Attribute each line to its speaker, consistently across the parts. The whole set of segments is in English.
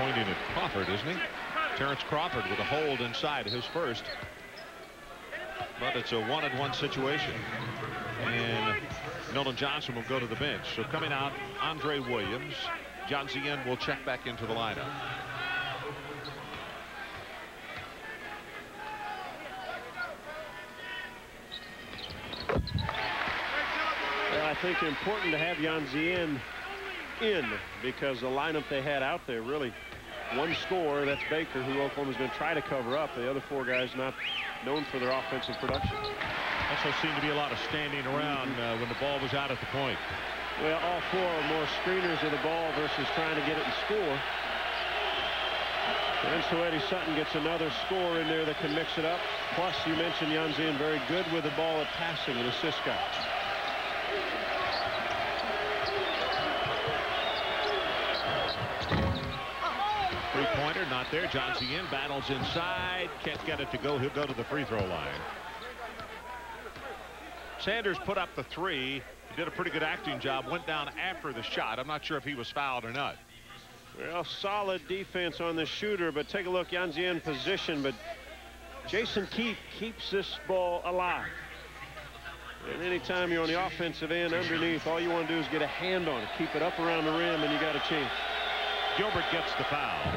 Speaker 1: pointing at Crawford, isn't he? Terrence Crawford with a hold inside his first. But it's a 1-on-1 situation. And Nolan Johnson will go to the bench. So coming out, Andre Williams. John Zien will check back into the lineup.
Speaker 2: Well, I think important to have Jan Zien in because the lineup they had out there really one scorer, that's Baker, who Oklahoma's going to try to cover up. The other four guys not known for their offensive production.
Speaker 1: Also seemed to be a lot of standing around when the ball was out at the point.
Speaker 2: Well, all four are more screeners of the ball versus trying to get it and score. And so Eddie Sutton gets another score in there that can mix it up. Plus, you mentioned Jan Zien very good with the ball at passing, an assist guy.
Speaker 1: Three-pointer not there. John Zien battles inside. Can't get it to go. He'll go to the free throw line. Sanders put up the three. He did a pretty good acting job. Went down after the shot. I'm not sure if he was fouled or not.
Speaker 2: Well, solid defense on the shooter, but take a look. Jan Zien position, but Jason keeps this ball alive. And anytime you're on the offensive end underneath, all you want to do is get a hand on it. Keep it up around the rim, and you got a chance.
Speaker 1: Gilbert gets the foul.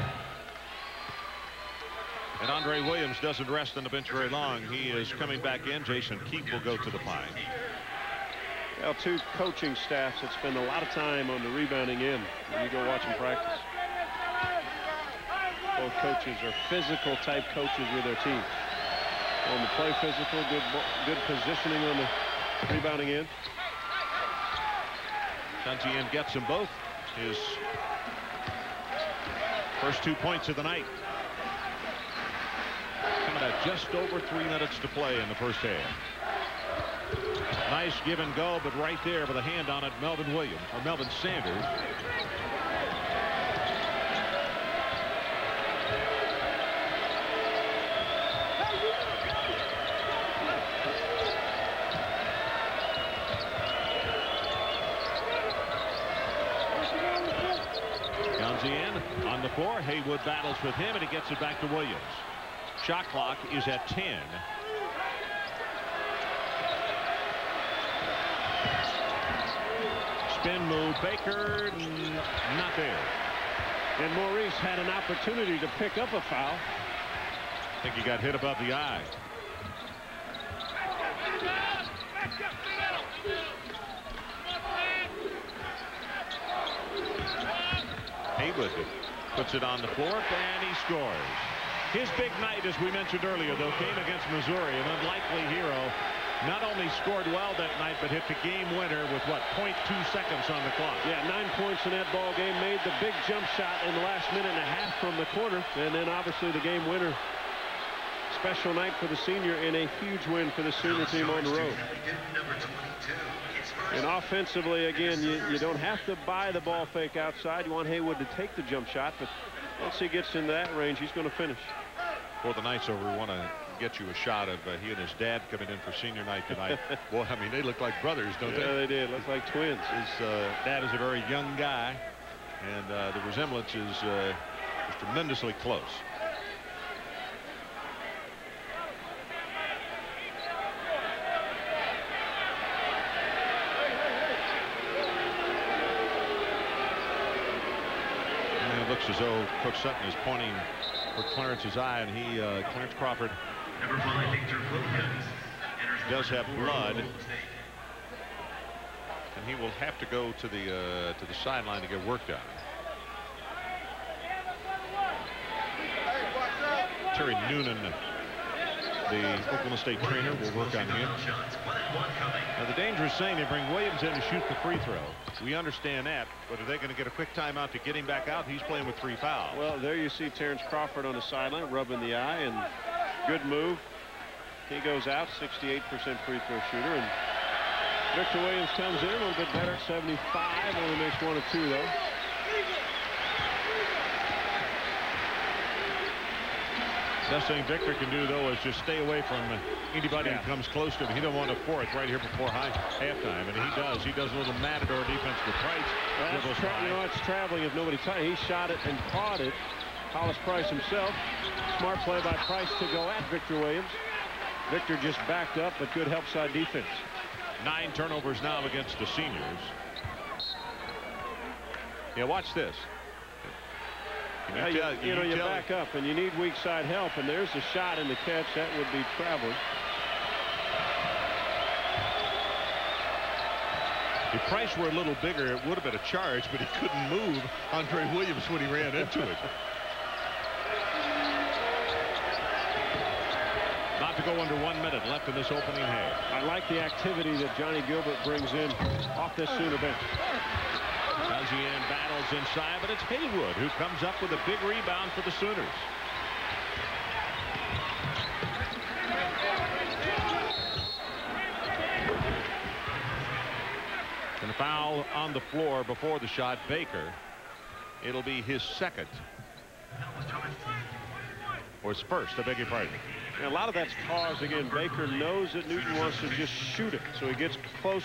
Speaker 1: And Andre Williams doesn't rest on the bench very long. He is coming back in. Jason Keefe will go to the line.
Speaker 2: Well, two coaching staffs that spend a lot of time on the rebounding end when you go watch them practice. Both coaches are physical type coaches with their team. On the play physical, good positioning on the rebounding end.
Speaker 1: John Zien gets them both. His first 2 points of the night. Coming at just over 3 minutes to play in the first half. Nice give and go, but right there with a hand on it, Melvin Sanders. John Zien on the floor. Heywood battles with him, and he gets it back to Williams. Shot clock is at 10. Spin move, Baker, not there.
Speaker 2: And Maurice had an opportunity to pick up a foul.
Speaker 1: I think he got hit above the eye. Heywood puts it on the floor, and he scores. His big night, as we mentioned earlier, though, came against Missouri, an unlikely hero. Not only scored well that night, but hit the game winner with, what, 0.2 seconds on the clock.
Speaker 2: Yeah, 9 points in that ball game. Made the big jump shot in the last minute and a half from the corner. And then, obviously, the game winner. Special night for the senior and a huge win for the senior team on the road. And offensively, again, you don't have to buy the ball fake outside. You want Heywood to take the jump shot, but once he gets into that range, he's going to finish.
Speaker 1: For the night's over, we want to get you a shot of he and his dad coming in for senior night tonight. Boy, I mean, they look like brothers, don't they?
Speaker 2: Yeah, they did. Look like twins.
Speaker 1: His dad is a very young guy, and the resemblance is tremendously close. And it looks as though Coach Sutton is pointing for Clarence's eye, and Clarence Crawford does have blood, and he will have to go to the sideline to get work done. Terry Noonan, the Oklahoma State trainer, will work on him. Now, the dangerous thing, they bring Williams in to shoot the free throw. We understand that, but are they going to get a quick timeout to get him back out? He's playing with 3 fouls.
Speaker 2: Well, there you see Terrence Crawford on the sideline rubbing the eye, and good move. He goes out, 68% free throw shooter, and Victor Williams comes in a little bit better, 75, only makes 1 of 2 though.
Speaker 1: Best thing Victor can do, though, is just stay away from anybody who comes close to him. He don't want a fourth right here before halftime, and he does. He does a little matador defense with Price.
Speaker 2: Well, it's traveling if nobody touches. He shot it and caught it, Hollis Price himself. Smart play by Price to go at Victor Williams. Victor just backed up, but good help side defense.
Speaker 1: 9 turnovers now against the seniors. Yeah, watch this.
Speaker 2: You back up and you need weak side help, and there's a shot in the catch that would be traveling.
Speaker 1: If Price were a little bigger, it would have been a charge, but he couldn't move Andre Williams when he ran into it. Not to go under 1 minute left in this opening half.
Speaker 2: I like the activity that Johnny Gilbert brings in off this Sooner bench.
Speaker 1: Nazian battles inside, but it's Heywood who comes up with a big rebound for the Sooners. And a foul on the floor before the shot. Baker. It'll be his second. Or his first, I beg your pardon.
Speaker 2: And a lot of that's caused, again, Baker knows that Newton wants to just shoot it. So he gets close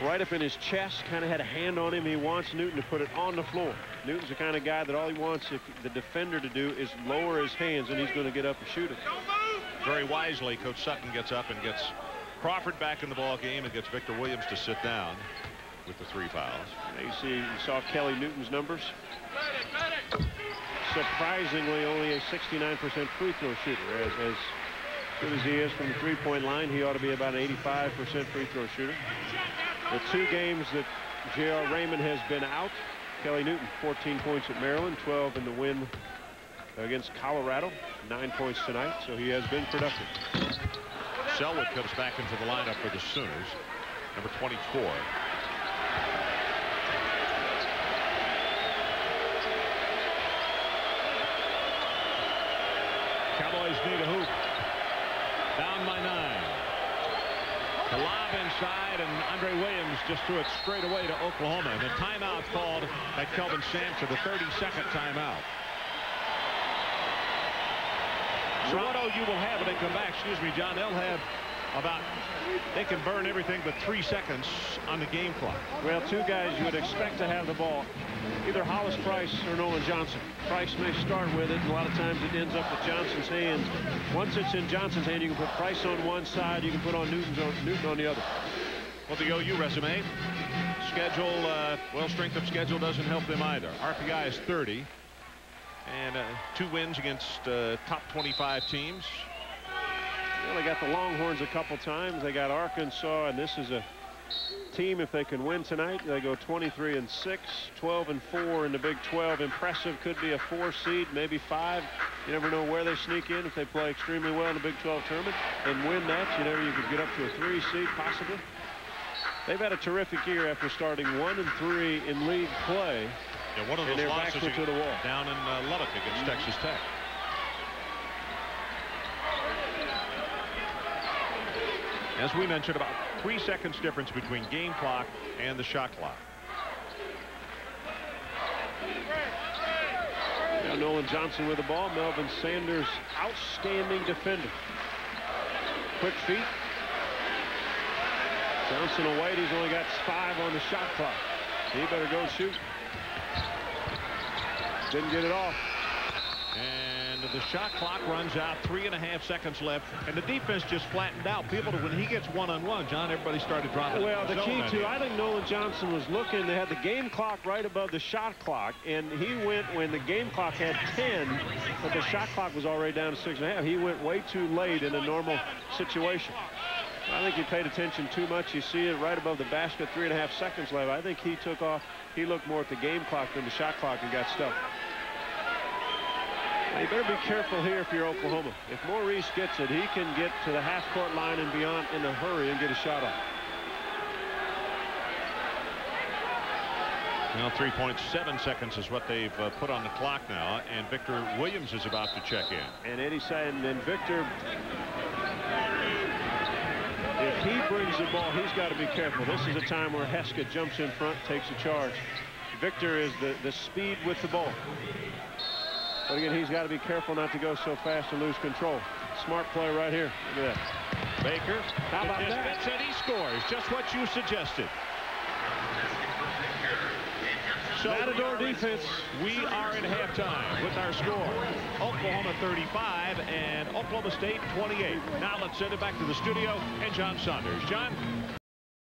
Speaker 2: right up in his chest, kind of had a hand on him. He wants Newton to put it on the floor. Newton's the kind of guy that all he wants if the defender to do is lower his hands, and he's going to get up and shoot it.
Speaker 1: Very wisely, Coach Sutton gets up and gets Crawford back in the ball game and gets Victor Williams to sit down with the 3 fouls.
Speaker 2: You saw Kelley Newton's numbers. Surprisingly, only a 69% free throw shooter. As good as he is from the 3-point line, he ought to be about an 85% free throw shooter. The 2 games that J.R. Raymond has been out, Kelley Newton 14 points at Maryland, 12 in the win against Colorado, 9 points tonight, so he has been productive.
Speaker 1: Selwood comes back into the lineup for the Sooners, number 24. Cowboys need a hoop. Down by 9. The lob inside, and Andre Williams just threw it straight away to Oklahoma. And the timeout called by Kelvin Sampson, the 32nd timeout. So what OU will have when they come back, excuse me, John, they'll have about, they can burn everything but 3 seconds on the game clock.
Speaker 2: Well, 2 guys you would expect to have the ball, either Hollis Price or Nolan Johnson. Price may start with it. A lot of times it ends up with Johnson's hands. Once it's in Johnson's hand, you can put Price on one side, you can put on Newton on the other.
Speaker 1: Well, the OU resume, schedule, well, strength of schedule doesn't help them either. RPI is 30. And 2 wins against top 25 teams.
Speaker 2: Well, they got the Longhorns a couple times. They got Arkansas, and this is a team, if they can win tonight, they go 23-6, 12-4 in the Big 12. Impressive. Could be a 4 seed, maybe 5. You never know where they sneak in if they play extremely well in the Big 12 tournament and win that. You could get up to a 3 seed possibly. They've had a terrific year after starting 1-3 in league play.
Speaker 1: Yeah, one of those losses
Speaker 2: to the wall
Speaker 1: down in Lubbock against Texas Tech. As we mentioned, about 3 seconds difference between game clock and the shot clock.
Speaker 2: Now Nolan Johnson with the ball. Melvin Sanders, outstanding defender. Quick feet. Johnson will wait. He's only got 5 on the shot clock. He better go shoot. Didn't get it off.
Speaker 1: And the shot clock runs out. 3.5 seconds left. And the defense just flattened out. People, when he gets one-on-one, John, everybody started dropping.
Speaker 2: Well, the key to, I think Nolan Johnson was looking. They had the game clock right above the shot clock. And he went when the game clock had 10, but the shot clock was already down to 6.5. He went way too late in a normal situation. I think he paid attention too much. You see it right above the basket, 3.5 seconds left. I think he took off. He looked more at the game clock than the shot clock and got stuck. Now, you better be careful here if you're Oklahoma. If Maurice gets it, he can get to the half-court line and beyond in a hurry and get a shot off.
Speaker 1: Now 3.7 seconds is what they've put on the clock now, and Victor Williams is about to check in.
Speaker 2: And Eddie said, and Victor, if he brings the ball, he's got to be careful. This is a time where Heskett jumps in front, takes a charge. Victor is the speed with the ball. But again, he's got to be careful not to go so fast and lose control. Smart play right here. Look at that.
Speaker 1: Baker.
Speaker 2: How about that?
Speaker 1: And he scores. Just what you suggested. So
Speaker 2: Matador defense.
Speaker 1: We are at halftime with our score. Oklahoma 35 and Oklahoma State 28. Now let's send it back to the studio and John Saunders. John?